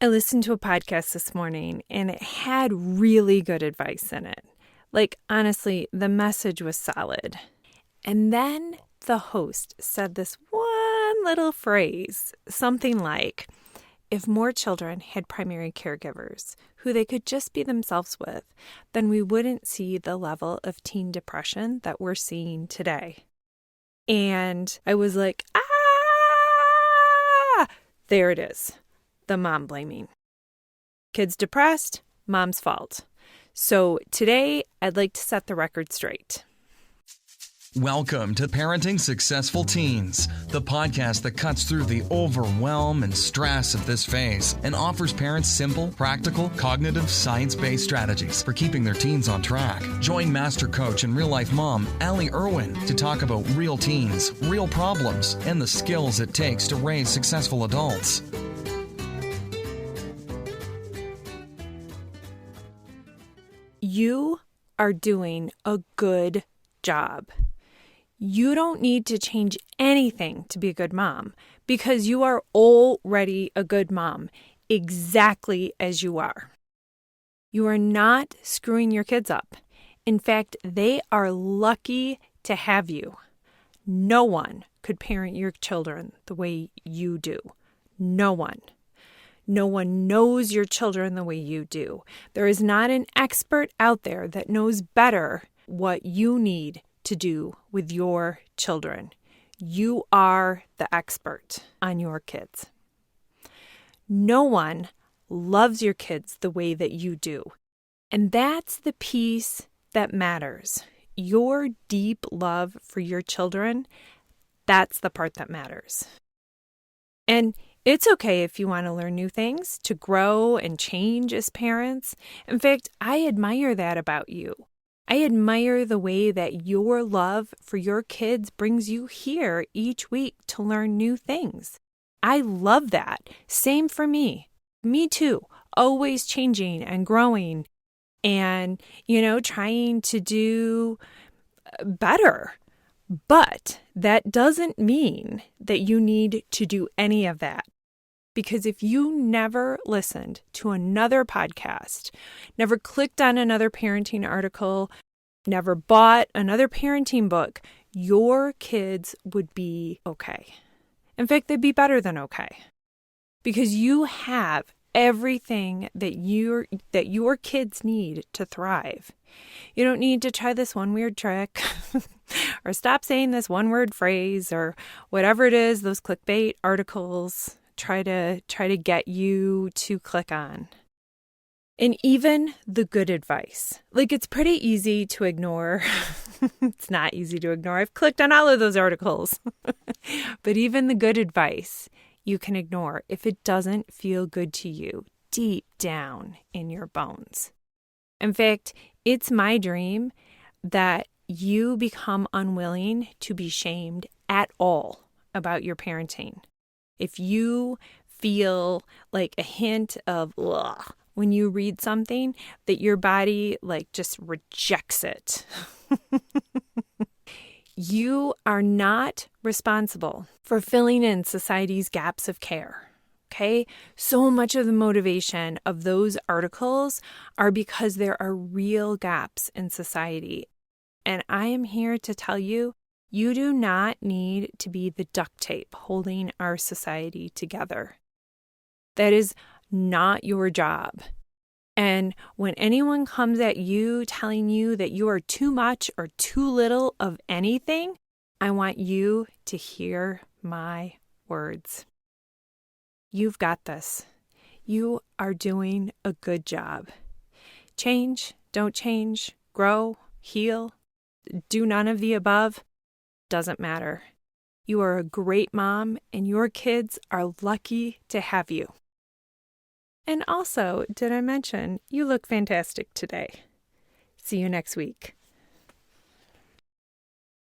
I listened to a podcast this morning and it had really good advice in it. Like, honestly, the message was solid. And then the host said this one little phrase, something like, if more children had primary caregivers who they could just be themselves with, then we wouldn't see the level of teen depression that we're seeing today. And I was like, there it is. The mom blaming. Kids depressed, mom's fault. So today, I'd like to set the record straight. Welcome to Parenting Successful Teens, the podcast that cuts through the overwhelm and stress of this phase and offers parents simple, practical, cognitive, science-based strategies for keeping their teens on track. Join Master Coach and real-life mom, Allie Irwin, to talk about real teens, real problems, and the skills it takes to raise successful adults. You are doing a good job. You don't need to change anything to be a good mom because you are already a good mom, exactly as you are. You are not screwing your kids up. In fact, they are lucky to have you. No one could parent your children the way you do. No one. No one knows your children the way you do. There is not an expert out there that knows better what you need to do with your children. You are the expert on your kids. No one loves your kids the way that you do. And that's the piece that matters. Your deep love for your children, that's the part that matters. And it's okay if you want to learn new things, to grow and change as parents. In fact, I admire that about you. I admire the way that your love for your kids brings you here each week to learn new things. I love that. Same for me. Me too. Always changing and growing and, trying to do better. But that doesn't mean that you need to do any of that. Because if you never listened to another podcast, never clicked on another parenting article, never bought another parenting book, your kids would be okay. In fact, they'd be better than okay. Because you have everything that your kids need to thrive. You don't need to try this one weird trick or stop saying this one word phrase or whatever it is, those clickbait articles try to get you to click on. And even the good advice. Like, it's pretty easy to ignore. It's not easy to ignore. I've clicked on all of those articles. But even the good advice you can ignore if it doesn't feel good to you deep down in your bones. In fact, it's my dream that you become unwilling to be shamed at all about your parenting. If you feel like a hint of ugh when you read something, that your body just rejects it. You are not responsible for filling in society's gaps of care. Okay? So much of the motivation of those articles are because there are real gaps in society. And I am here to tell you, you do not need to be the duct tape holding our society together. That is not your job. And when anyone comes at you telling you that you are too much or too little of anything, I want you to hear my words. You've got this. You are doing a good job. Change, don't change, grow, heal, do none of the above. Doesn't matter. You are a great mom, and your kids are lucky to have you. And also, did I mention you look fantastic today? See you next week.